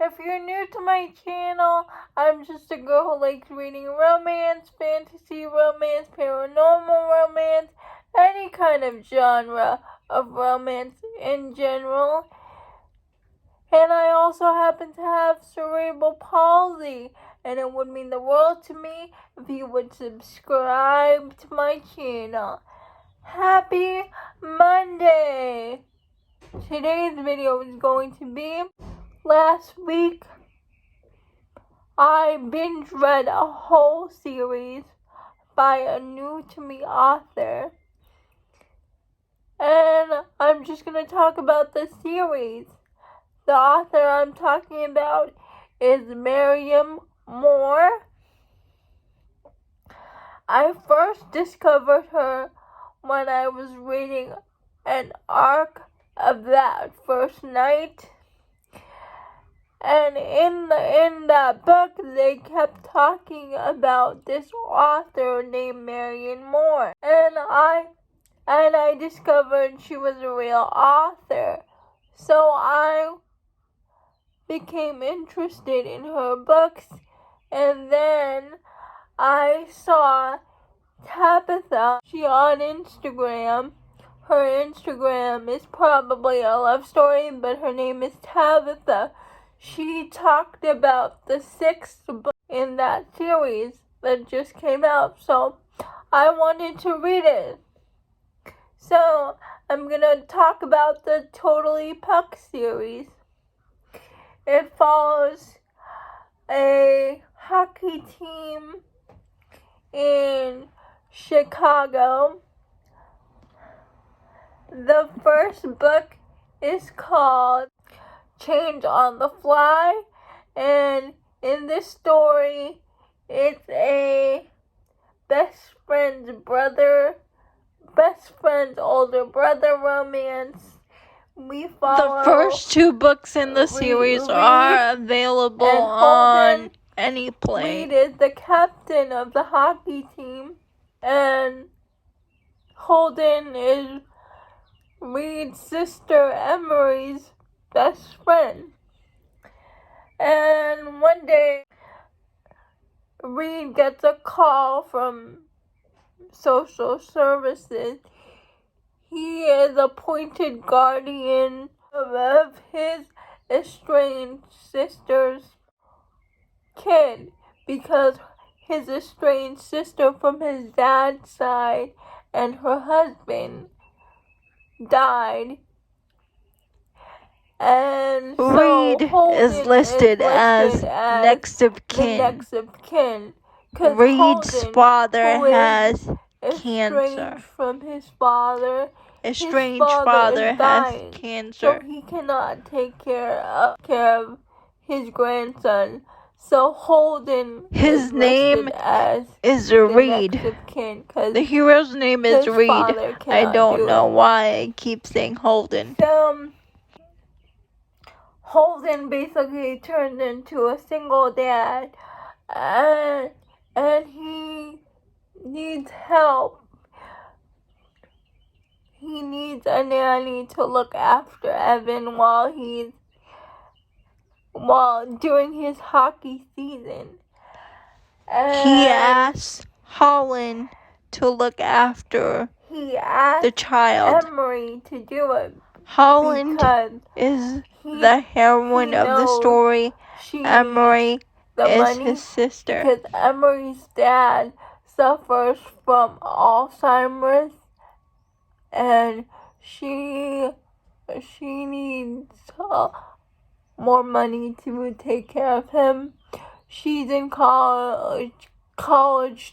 If you're new to my channel, I'm just a girl who likes reading romance, fantasy romance, paranormal romance, any kind of genre of romance in general. And I also happen to have cerebral palsy, and it would mean the world to me if you would subscribe to my channel. Happy Monday! Today's video is going to be, last week I binge read a whole series by a new to me author. And I'm just going to talk about the series. The author I'm talking about is Maren Moore. I first discovered her when I was reading an arc of That First Night. And in that book, they kept talking about this author named Maren Moore. And I discovered she was a real author. So I became interested in her books, and then I saw Tabitha. She on Instagram. Her Instagram is probably a love story, but her name is Tabitha. She talked about the 6th book in that series that just came out, so I wanted to read it. So I'm gonna talk about the Totally Puck series. It follows a hockey team in Chicago. The first book is called Change on the Fly, and in this story, it's a best friend's older brother romance. We follow the first 2 books in the series are available on any play. Reed is the captain of the hockey team, and Holden is Reed's sister Emery's best friend. And one day, Reed gets a call from social services. He is appointed guardian of his estranged sister's kid, because his estranged sister from his dad's side and her husband died. And so Reed is listed as next of kin. Next of kin. Reed's father has cancer. Estranged from his father. Estranged father has cancer. So he cannot take care of his grandson. So Holden his name is Reed. The hero's name is Reed. I don't know why I keep saying Holden. Holden basically turned into a single dad, and he needs help. He needs a nanny to look after Evan while during his hockey season. And he asks Holland to look after the child. Emery to do it. Holland is the heroine of the story. Emery is his sister. Because Emery's dad suffers from Alzheimer's, and she needs more money to take care of him. She's in college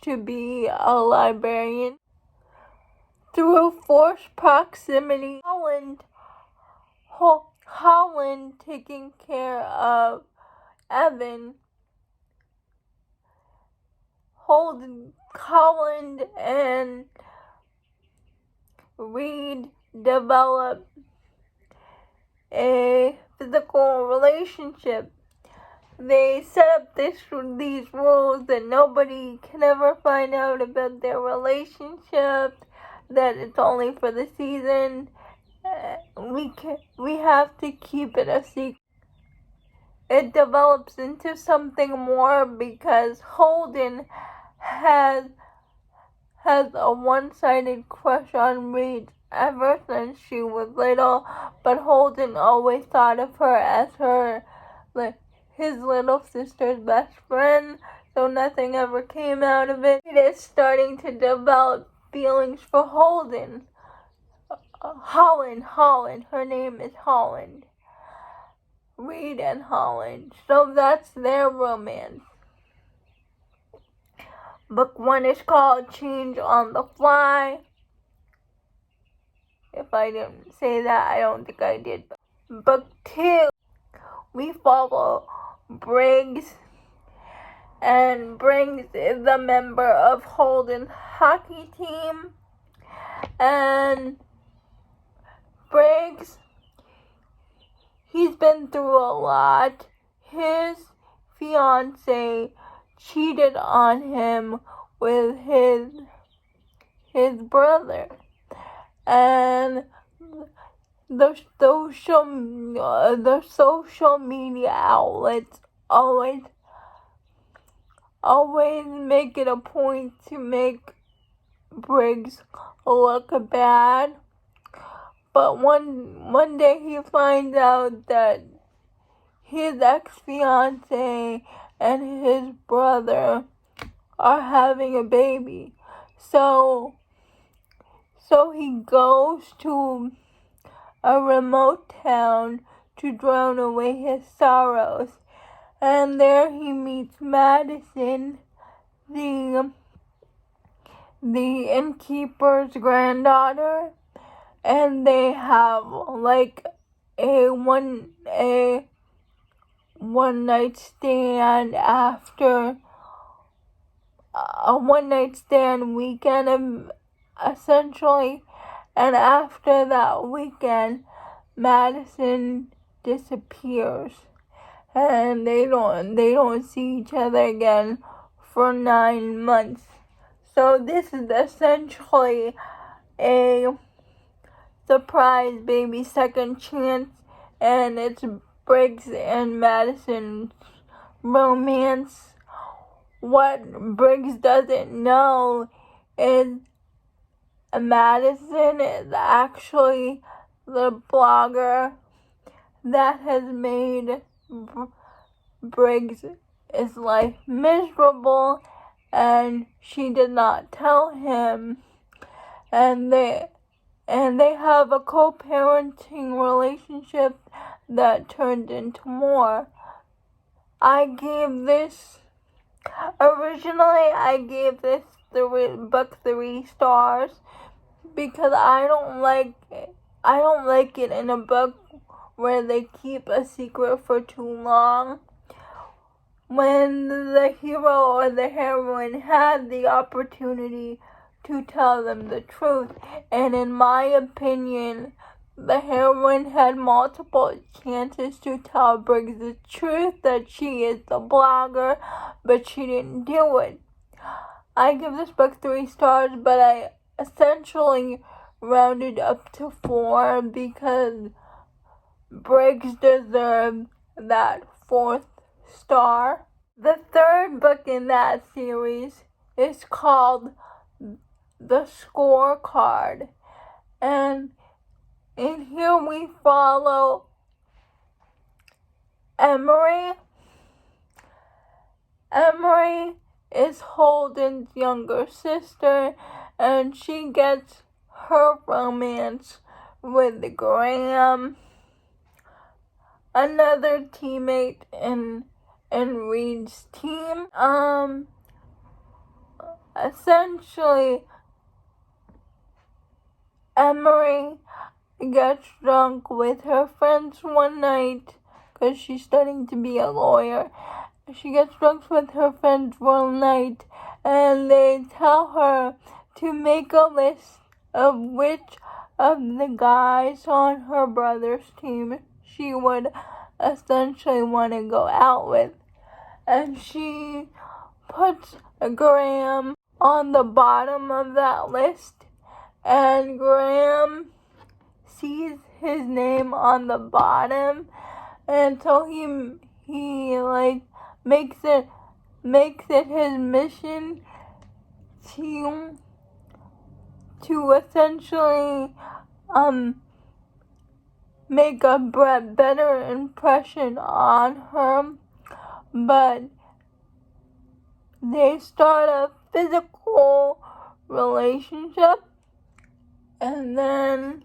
to be a librarian. Through forced proximity, Holland taking care of Evan. Holland and Reed develop a physical relationship. They set up these rules that nobody can ever find out about their relationship, that it's only for the season. We have to keep it a secret. it develops into something more because Holden has a one-sided crush on Reed ever since she was little, but Holden always thought of her as his little sister's best friend, so nothing ever came out of it. Reed is starting to develop feelings for Holden. Holland, her name is Holland. Reed and Holland, so that's their romance. Book 1 is called Change on the Fly. If I didn't say that, I don't think I did. Book 2, we follow Briggs, and Briggs is a member of Holden's hockey team, and Briggs, he's been through a lot. His fiance cheated on him with his brother, and the social media outlets always make it a point to make Briggs look bad. But one day he finds out that his ex-fiance and his brother are having a baby. So he goes to a remote town to drown away his sorrows. And there he meets Madison, the innkeeper's granddaughter, and they have like a one night stand after a one night stand weekend, essentially. And after that weekend, Madison disappears, and they don't see each other again for 9 months. So this is essentially a surprise baby second chance, and it's Briggs and Madison's romance. What Briggs doesn't know is Madison is actually the blogger that has made Briggs' life miserable, and she did not tell him. And they have a co-parenting relationship that turned into more. Originally I gave this book 3 stars because I don't like it in a book where they keep a secret for too long. When the hero or the heroine had the opportunity to tell them the truth, and in my opinion, the heroine had multiple chances to tell Briggs the truth that she is the blogger, but she didn't do it. I give this book 3 stars, but I essentially rounded up to 4 because Briggs deserved that 4th star. The third book in that series is called The Scorecard, and in here we follow Emery. Emery is Holden's younger sister, and she gets her romance with Graham, another teammate in Reed's team. Essentially, Emery gets drunk with her friends one night because she's studying to be a lawyer. She gets drunk with her friends one night, and they tell her to make a list of which of the guys on her brother's team she would essentially want to go out with. And she puts Graham on the bottom of that list, and Graham sees his name on the bottom, and so he makes it his mission to essentially make a better impression on her, but they start a physical relationship, and then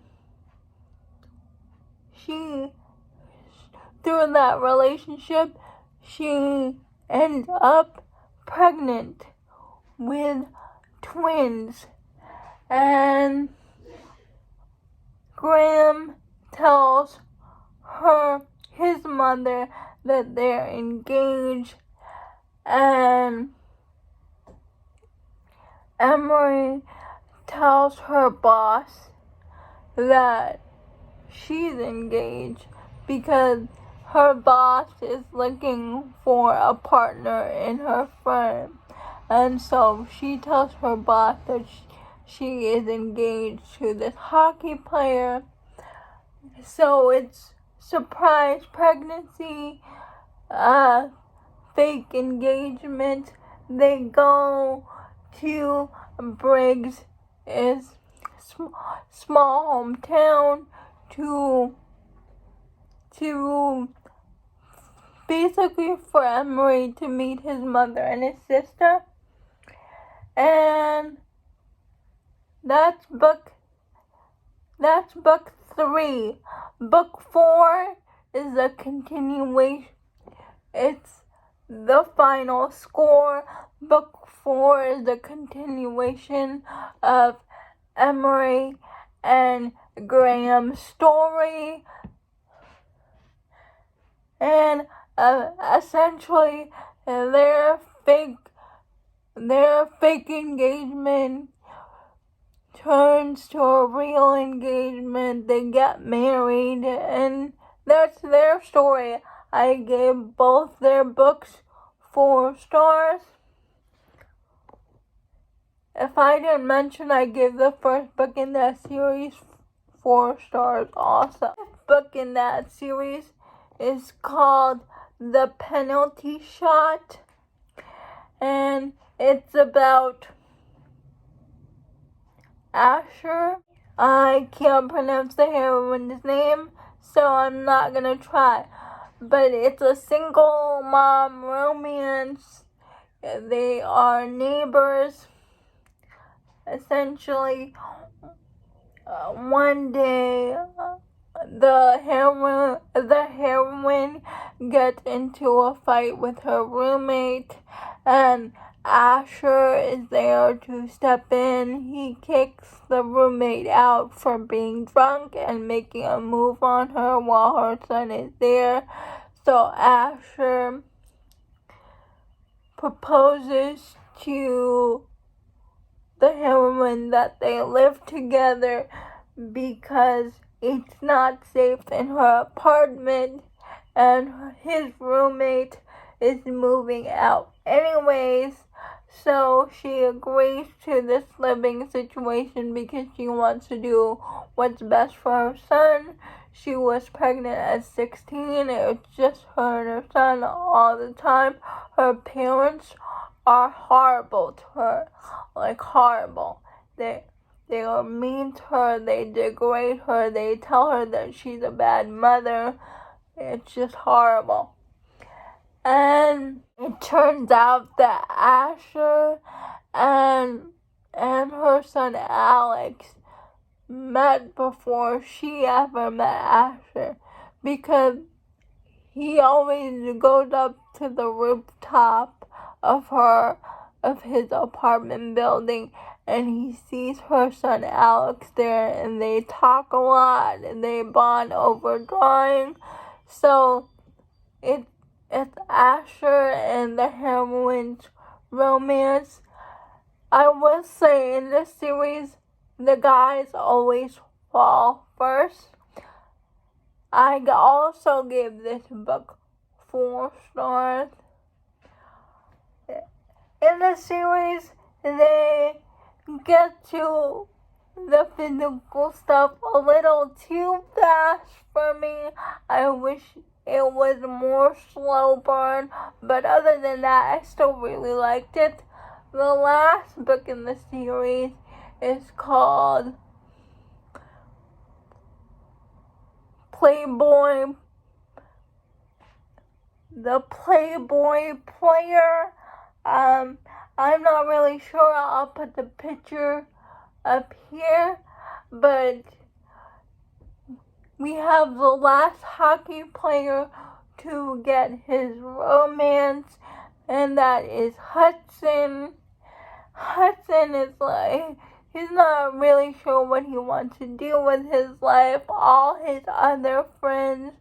through that relationship, she ends up pregnant with twins, and Graham tells his mother that they're engaged, and Emery tells her boss that she's engaged because her boss is looking for a partner in her firm. And so she tells her boss that she is engaged to this hockey player. So it's surprise pregnancy, fake engagement. They go to Briggs' small hometown to basically for Emery to meet his mother and his sister. And that's book 3. Book 4 is a continuation. It's the final score. Book 4 is a continuation of Emery and Graham's story. And essentially their fake engagement turns to a real engagement. They get married, and that's their story. I gave both their books 4 stars. If I didn't mention, I gave the first book in that series 4 stars also. The book in that series is called The Penalty Shot, and it's about Asher. I can't pronounce the heroine's name, so I'm not gonna try. But it's a single mom romance. They are neighbors. Essentially, one day the heroine gets into a fight with her roommate, and Asher is there to step in. He kicks the roommate out for being drunk and making a move on her while her son is there. So Asher proposes to the heroine that they live together because it's not safe in her apartment, and his roommate is moving out anyways. So she agrees to this living situation because she wants to do what's best for her son. She was pregnant at 16. It's just her and her son all the time. Her parents are horrible to her, horrible. They are mean to her, they degrade her, they tell her that she's a bad mother. It's just horrible. And it turns out that Asher and her son Alex met before she ever met Asher, because he always goes up to the rooftop of his apartment building, and he sees her son Alex there, and they talk a lot, and they bond over drawing. So it's Asher and the heroine's romance. I will say in this series, the guys always fall first. I also gave this book 4 stars. In the series, they get to the physical stuff a little too fast for me. I wish it was more slow burn, but other than that, I still really liked it. The last book in the series is called Playboy, the Playboy Player. I'm not really sure. I'll put the picture up here, but we have the last hockey player to get his romance, and that is Hudson. Hudson is like, he's not really sure what he wants to do with his life. All his other friends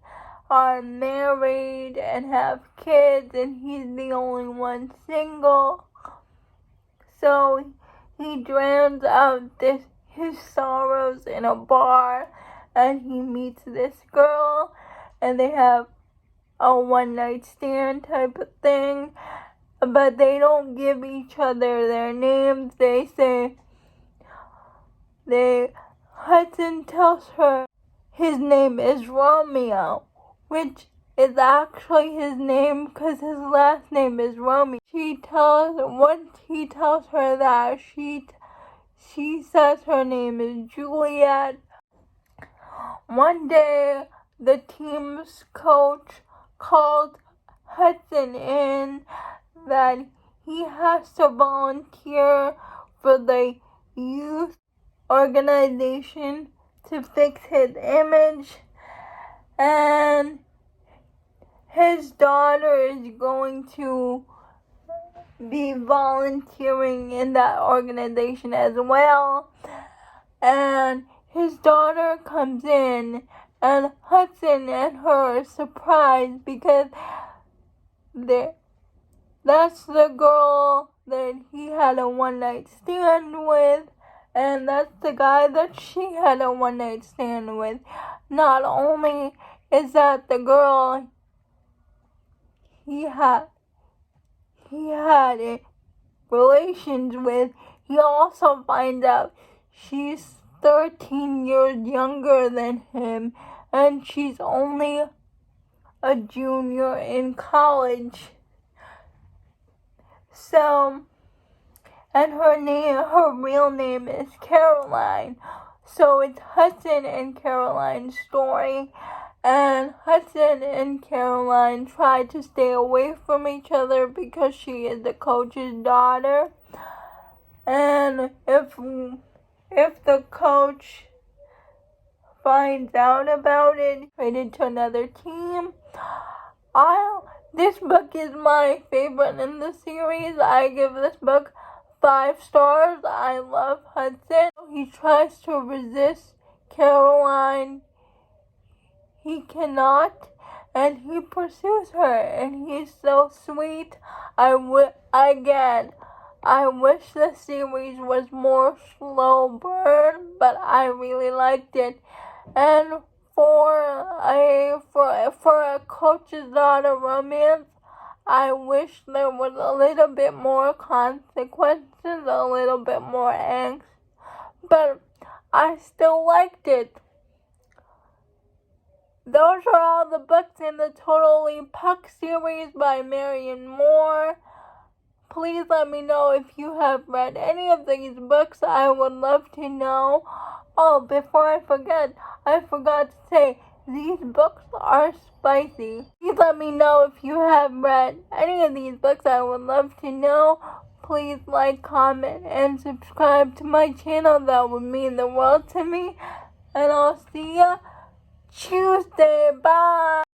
are married and have kids, and he's the only one single. So he drowns out his sorrows in a bar, and he meets this girl, and they have a one-night stand type of thing, but they don't give each other their names. Hudson tells her his name is Romeo, which is actually his name because his last name is Romeo. Once he tells her that, she says her name is Juliet. One day, the team's coach called Hudson in that he has to volunteer for the youth organization to fix his image, and his daughter is going to be volunteering in that organization as well. And his daughter comes in, and Hudson and her are surprised because that's the girl that he had a one-night stand with, and that's the guy that she had a one-night stand with. Not only is that the girl he had relations with, he also finds out she's 13 years younger than him, and she's only a junior in college. So, and her real name is Caroline. So it's Hudson and Caroline's story, and Hudson and Caroline try to stay away from each other because she is the coach's daughter. And if the coach finds out about it, traded to another team. This book is my favorite in the series. I give this book 5 stars. I love Hudson. He tries to resist Caroline. He cannot, and he pursues her, and he's so sweet. I wish the series was more slow burn, but I really liked it. And for a coach's daughter romance, I wish there was a little bit more consequences, a little bit more angst, but I still liked it. Those are all the books in the Totally Puck series by Maren Moore. Please let me know if you have read any of these books. I would love to know. Oh, before I forgot to say, these books are spicy. Please let me know if you have read any of these books. I would love to know. Please like, comment, and subscribe to my channel. That would mean the world to me. And I'll see ya Tuesday. Bye.